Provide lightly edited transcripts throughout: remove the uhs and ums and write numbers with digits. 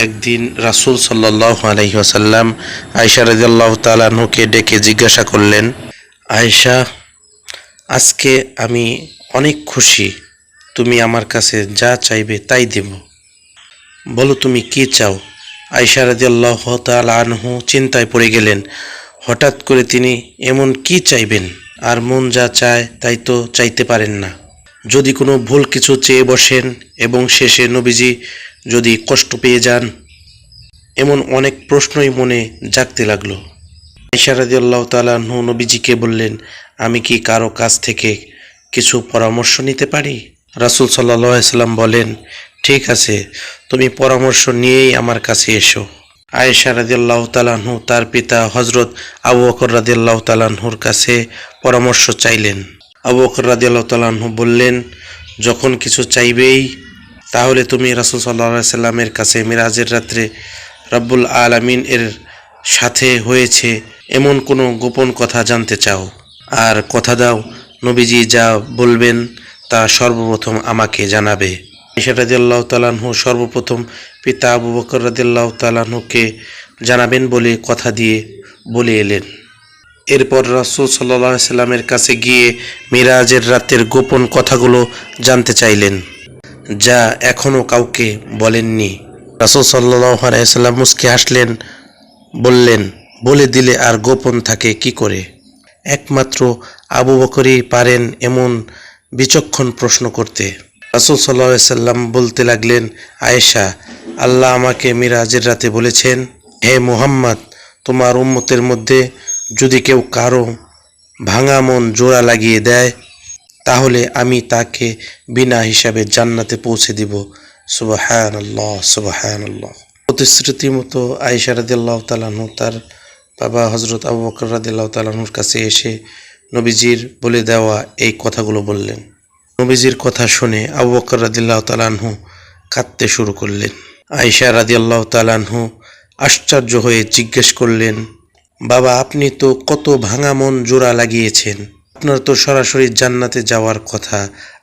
একদিন রাসূল সাল্লাল্লাহু আলাইহি ওয়াসাল্লাম আয়েশা রাদিয়াল্লাহু তাআলা আনহাকে ডেকে জিজ্ঞাসা করলেন, আয়েশা, আজকে আমি অনেক খুশি, তুমি আমার কাছে যা চাইবে তাই দেব। বলো তুমি কি চাও? আয়েশা রাদিয়াল্লাহু তাআলা আনহু চিন্তায় পড়ে গেলেন। হঠাৎ করে তিনি এমন কি চাইবেন? আর মন যা চায় তাই তো চাইতে পারেন না। যদি কোনো ভুল কিছু চেয়ে বসেন এবং শেষে নবীজি যদি কষ্ট পেয়ে যান, এমন অনেক প্রশ্নই মনে জাগতে লাগলো। আয়েশা রাদিয়াল্লাহু তাআলা আনহু নবীজিকে বললেন, আমি কি কারো কাছ থেকে কিছু পরামর্শ নিতে পারি? রাসূল সাল্লাল্লাহু আলাইহি সাল্লাম বলেন, ঠিক আছে, তুমি পরামর্শ নিয়েই আমার কাছে এসো। আয়েশা রাদিয়াল্লাহু তাআলা আনহু তার পিতা হযরত আবু বকর রাদিয়াল্লাহু তাআলা আনহুর কাছে পরামর্শ চাইলেন। আবু বকর রাদিয়াল্লাহু তাআলা আনহু বললেন, যখন কিছু চাইবেই তাহলে তুমি রাসূল সাল্লাল্লাহু আলাইহি সাল্লামের কাছে মিরাজের রাত্রে রব্বুল আলামিন এর সাথে হয়েছে এমন কোনো গোপন কথা জানতে চাও, আর কথা দাও নবীজি যা বলবেন তা সর্বপ্রথম আমাকে জানাবে। আয়েশা রাদিয়াল্লাহু তাআলা আনহু সর্বপ্রথম পিতা আবু বকর রাদিয়াল্লাহু তাআলা আনহুকে জানাবেন বলে কথা দিয়ে বলে এলেন। এরপর রাসূল সাল্লাল্লাহু আলাইহি সাল্লামের কাছে গিয়ে মিরাজের রাতের গোপন কথাগুলো জানতে চাইলেন, যা এখনো কাউকে বলেননি। রাসূল সাল্লাল্লাহু আলাইহি সাল্লাম মুস্কি হাসলেন, বললেন, বলে দিলে আর গোপন থাকে কি করে? একমাত্র আবু বকরই পারেন এমন বিচক্ষণ প্রশ্ন করতে। রাসূল সাল্লাল্লাহু আলাইহি সাল্লাম বলতে লাগলেন, আয়েশা, আল্লাহ আমাকে মিরাজের রাতে বলেছেন, হে মুহাম্মদ, তোমার উম্মতের মধ্যে যদি কেউ কারো ভাঙা মন জোড়া লাগিয়ে দেয় তাহলে আমি তাকে বিনা হিসাবে জান্নাতে পৌঁছে দিব। সুবহানাল্লাহ, সুবহানাল্লাহ। প্রতিশ্রুতি মতো আয়েশা রাদিয়াল্লাহু তাআলা আনহু তার বাবা হযরত আবু বকর রাদিয়াল্লাহু তাআলা আনহুর কাছে এসে নবীজির বলে দেওয়া এই কথাগুলো বললেন। নবীজির কথা শুনে আবু বকর রাদিয়াল্লাহু তাআলা আনহু কাঁদতে শুরু করলেন। আয়েশা রাদিয়াল্লাহু তাআলা আনহু আশ্চর্য হয়ে জিজ্ঞেস করলেন, বাবা, আপনি তো কত ভাঙা মন জোড়া লাগিয়েছেন, আপনার তো সরাসরি জান্নাতে যাওয়ার কথা,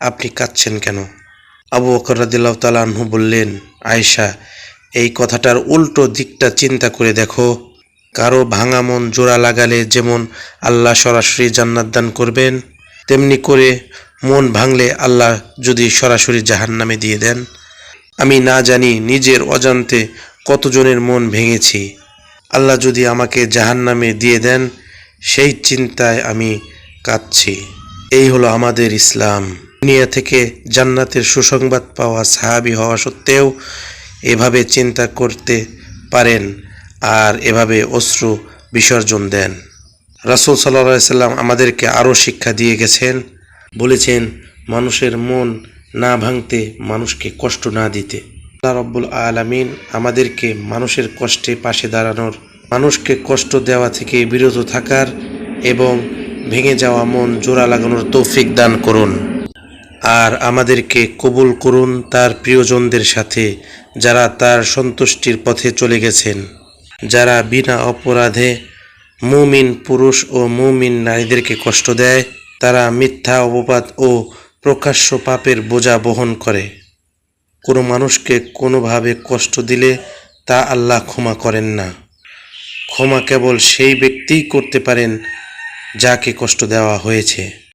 আপনি কাঁদছেন কেন? আবু বকর রাদিয়াল্লাহু তাআলা আনহু বললেন, আয়েশা, এই কথাটার উল্টো দিকটা চিন্তা করে দেখো। কারো ভাঙা মন জোড়া লাগালে যেমন আল্লাহ সরাসরি জান্নাত দান করবেন, তেমনি করে মন ভাঙলে আল্লাহ যদি সরাসরি জাহান্নামে দিয়ে দেন। আমি না জানি নিজের অজান্তে কতজনের মন ভেঙেছি। আল্লাহ যদি আমাকে জাহান্নামে দিয়ে দেন, সেই চিন্তায় আমি কাঁদছি। এই হলো আমাদের ইসলাম। দুনিয়া থেকে জান্নাতের সুসংবাদ পাওয়া সাহাবী হওয়া সত্ত্বেও এভাবে চিন্তা করতে পারেন আর এভাবে অশ্রু বিসর্জন দেন। রাসূল সাল্লাল্লাহু আলাইহি সাল্লাম আমাদেরকে আরও শিক্ষা দিয়ে গেছেন, বলেছেন মানুষের মন না ভাঙতে, মানুষকে কষ্ট না দিতে। আল্লাহ রব্বুল আলামিন আমাদেরকে মানুষের কষ্টে পাশে দাঁড়ানোর, মানুষকে কষ্ট দেওয়া থেকে বিরত থাকার এবং ভেঙে যাওয়া মন জোড়া লাগানোর তৌফিক দান করুন। আর আমাদেরকে কবুল করুন তার প্রিয়জনদের সাথে, যারা তার সন্তুষ্টির পথে চলে গেছেন, যারা বিনা অপরাধে মুমিন পুরুষ ও মুমিন নারীদেরকে কষ্ট দেয়, তারা মিথ্যা অপবাদ ও প্রকাশ্য পাপের বোঝা বহন করে। কোনো মানুষকে কোনোভাবে কষ্ট দিলে তা আল্লাহ ক্ষমা করেন না। ক্ষমা কেবল সেই ব্যক্তিই করতে পারেন যাকে কষ্ট দেওয়া হয়েছে।